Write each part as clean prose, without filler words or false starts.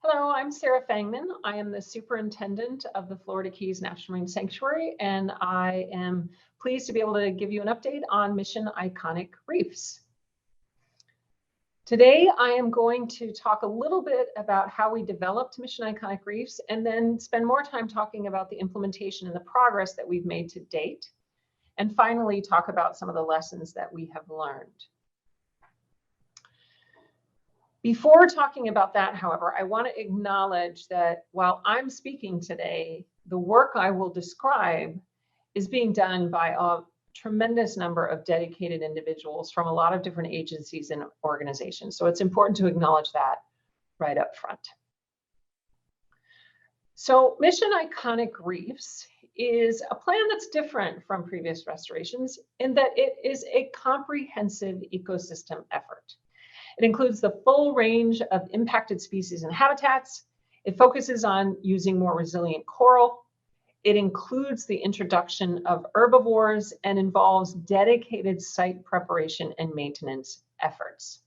Hello, I'm Sarah Fangman. I am the superintendent of the Florida Keys National Marine Sanctuary, and I am pleased to be able to give you an update on Mission Iconic Reefs. Today, I am going to talk a little bit about how we developed Mission Iconic Reefs and then spend more time talking about the implementation and the progress that we've made to date. And finally, talk about some of the lessons that we have learned. Before talking about that, however, I want to acknowledge that while I'm speaking today, the work I will describe is being done by a tremendous number of dedicated individuals from a lot of different agencies and organizations. So it's important to acknowledge that right up front. So Mission Iconic Reefs is a plan that's different from previous restorations in that it is a comprehensive ecosystem effort. It includes the full range of impacted species and habitats. It focuses on using more resilient coral. It includes the introduction of herbivores and involves dedicated site preparation and maintenance efforts.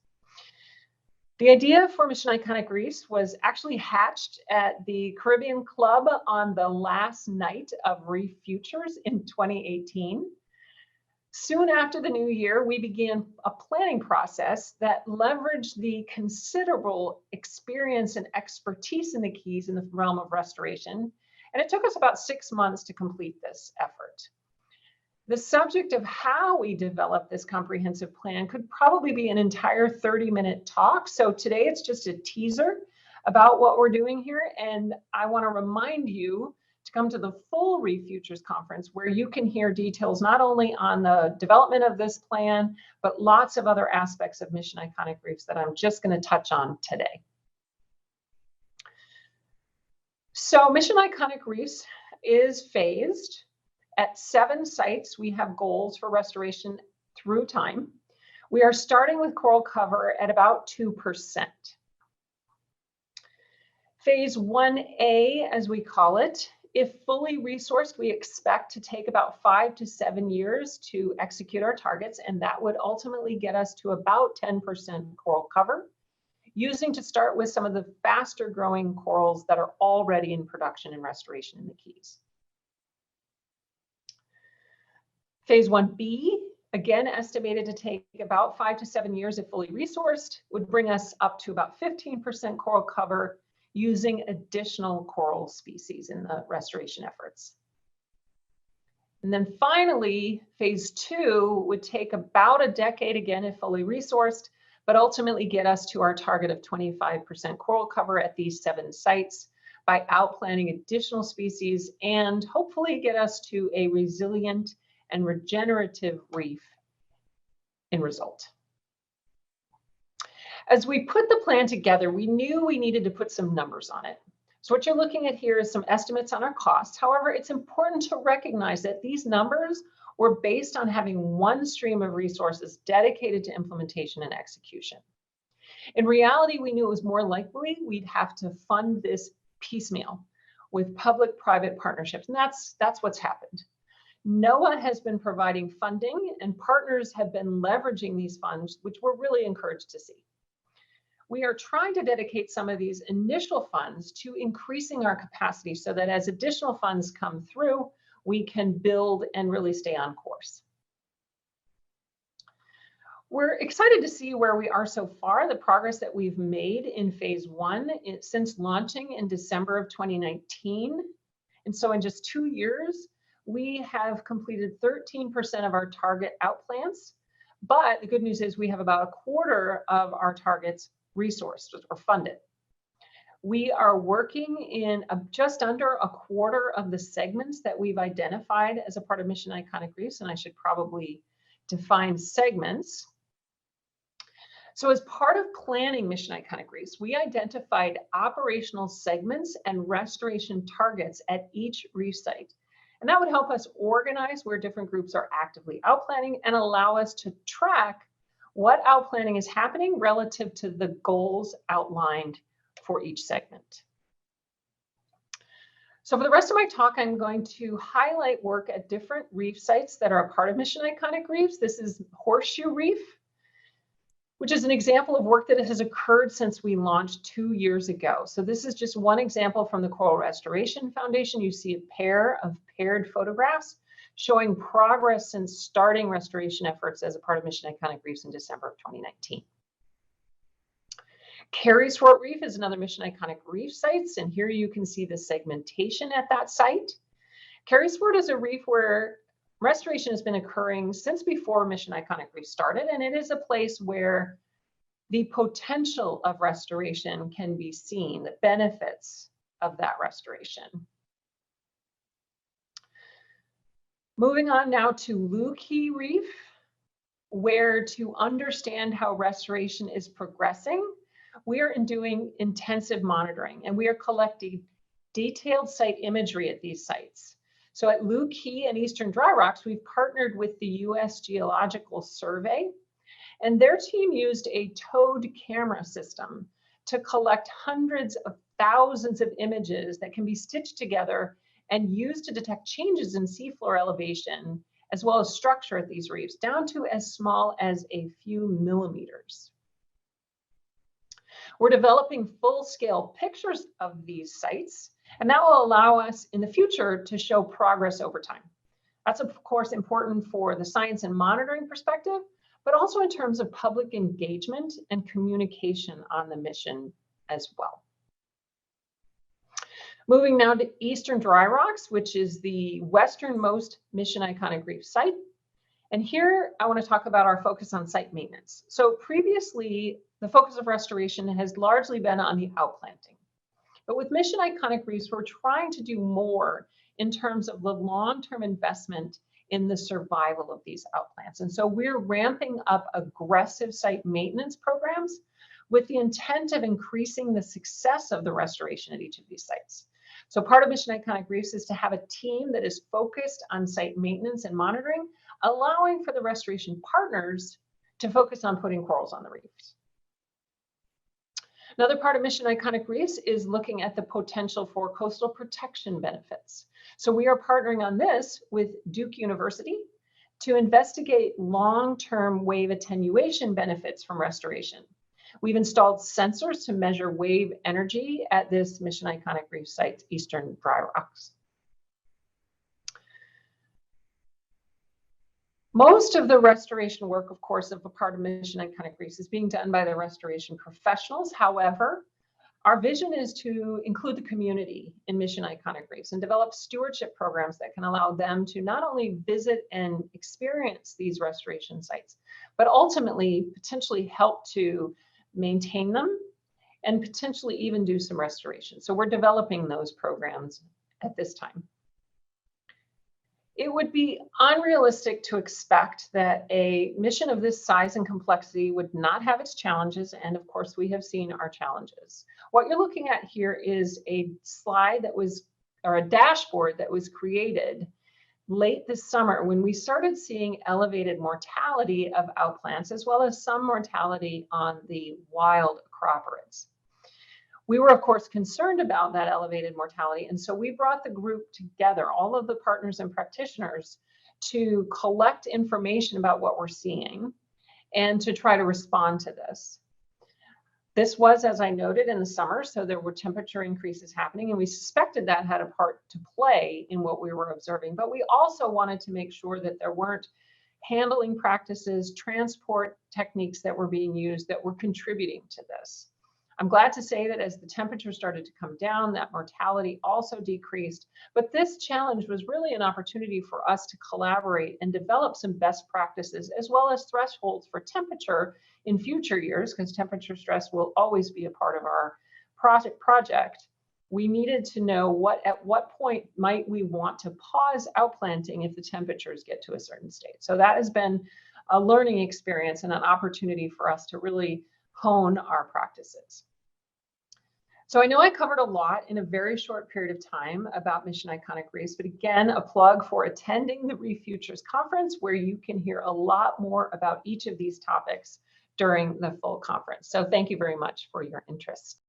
The idea for Mission Iconic Reefs was actually hatched at the Caribbean Club on the last night of Reef Futures in 2018. Soon after the new year, we began a planning process that leveraged the considerable experience and expertise in the Keys in the realm of restoration, and it took us about 6 months to complete this effort. The subject of how we developed this comprehensive plan could probably be an entire 30-minute talk, so today it's just a teaser about what we're doing here, and I want to remind you to come to the full Reef Futures Conference where you can hear details not only on the development of this plan, but lots of other aspects of Mission Iconic Reefs that I'm just going to touch on today. So Mission Iconic Reefs is phased. At 7 sites, we have goals for restoration through time. We are starting with coral cover at about 2%. Phase 1A, as we call it, if fully resourced, we expect to take about 5 to 7 years to execute our targets, and that would ultimately get us to about 10% coral cover, using to start with some of the faster growing corals that are already in production and restoration in the Keys. Phase 1B, again estimated to take about 5 to 7 years if fully resourced, would bring us up to about 15% coral cover, using additional coral species in the restoration efforts. And then finally, phase 2 would take about a decade, again, if fully resourced, but ultimately get us to our target of 25% coral cover at these 7 sites by outplanting additional species and hopefully get us to a resilient and regenerative reef in result. As we put the plan together, we knew we needed to put some numbers on it. So what you're looking at here is some estimates on our costs. However, it's important to recognize that these numbers were based on having one stream of resources dedicated to implementation and execution. In reality, we knew it was more likely we'd have to fund this piecemeal with public-private partnerships, and that's what's happened. NOAA has been providing funding, and partners have been leveraging these funds, which we're really encouraged to see. We are trying to dedicate some of these initial funds to increasing our capacity so that as additional funds come through, we can build and really stay on course. We're excited to see where we are so far, the progress that we've made in phase 1 since launching in December of 2019. And so in just 2 years, we have completed 13% of our target outplants. But the good news is we have about a quarter of our targets resourced or funded. We are working in just under a quarter of the segments that we've identified as a part of Mission Iconic Reefs, and I should probably define segments. So as part of planning Mission Iconic Reefs, we identified operational segments and restoration targets at each reef site. And that would help us organize where different groups are actively outplanting and allow us to track what outplanting is happening relative to the goals outlined for each segment. So for the rest of my talk, I'm going to highlight work at different reef sites that are a part of Mission Iconic Reefs. This is Horseshoe Reef. which is an example of work that has occurred since we launched 2 years ago. So this is just one example from the Coral Restoration Foundation. You see a pair of paired photographs showing progress since starting restoration efforts as a part of Mission Iconic Reefs in December of 2019. Carey's Fort Reef is another Mission Iconic Reef site, and here you can see the segmentation at that site. Carey's Fort is a reef where restoration has been occurring since before Mission Iconic Reef started, and it is a place where the potential of restoration can be seen, the benefits of that restoration. Moving on now to Lukey Reef, where to understand how restoration is progressing, we are doing intensive monitoring, and we are collecting detailed site imagery at these sites. So at Lukey and Eastern Dry Rocks, we've partnered with the U.S. Geological Survey, and their team used a towed camera system to collect hundreds of thousands of images that can be stitched together and used to detect changes in seafloor elevation, as well as structure at these reefs, down to as small as a few millimeters. We're developing full-scale pictures of these sites, and that will allow us in the future to show progress over time. That's of course important for the science and monitoring perspective, but also in terms of public engagement and communication on the mission as well. Moving now to Eastern Dry Rocks, which is the westernmost Mission Iconic Reef site. And here I want to talk about our focus on site maintenance. So previously, the focus of restoration has largely been on the outplanting. But with Mission Iconic Reefs, we're trying to do more in terms of the long-term investment in the survival of these outplants. And so we're ramping up aggressive site maintenance programs with the intent of increasing the success of the restoration at each of these sites. So part of Mission Iconic Reefs is to have a team that is focused on site maintenance and monitoring, allowing for the restoration partners to focus on putting corals on the reefs. Another part of Mission Iconic Reefs is looking at the potential for coastal protection benefits. So we are partnering on this with Duke University to investigate long-term wave attenuation benefits from restoration. We've installed sensors to measure wave energy at this Mission Iconic Reef site, Eastern Dry Rocks. Most of the restoration work, of course, of a part of Mission Iconic Reefs is being done by the restoration professionals. However, our vision is to include the community in Mission Iconic Reefs and develop stewardship programs that can allow them to not only visit and experience these restoration sites, but ultimately potentially help to maintain them and potentially even do some restoration. So we're developing those programs at this time. It would be unrealistic to expect that a mission of this size and complexity would not have its challenges, and of course we have seen our challenges. What you're looking at here is a slide that was, or a dashboard that was created late this summer when we started seeing elevated mortality of outplants, as well as some mortality on the wild acroporids. We were, of course, concerned about that elevated mortality, and so we brought the group together, all of the partners and practitioners, to collect information about what we're seeing and to try to respond to this. This was, as I noted, in the summer, so there were temperature increases happening, and we suspected that had a part to play in what we were observing. But we also wanted to make sure that there weren't handling practices, transport techniques that were being used that were contributing to this. I'm glad to say that as the temperature started to come down, that mortality also decreased. But this challenge was really an opportunity for us to collaborate and develop some best practices, as well as thresholds for temperature in future years, because temperature stress will always be a part of our project. We needed to know at what point might we want to pause outplanting if the temperatures get to a certain state. So that has been a learning experience and an opportunity for us to really hone our practices. So I know I covered a lot in a very short period of time about Mission Iconic Reefs, but again, a plug for attending the Reef Futures Conference, where you can hear a lot more about each of these topics during the full conference. So thank you very much for your interest.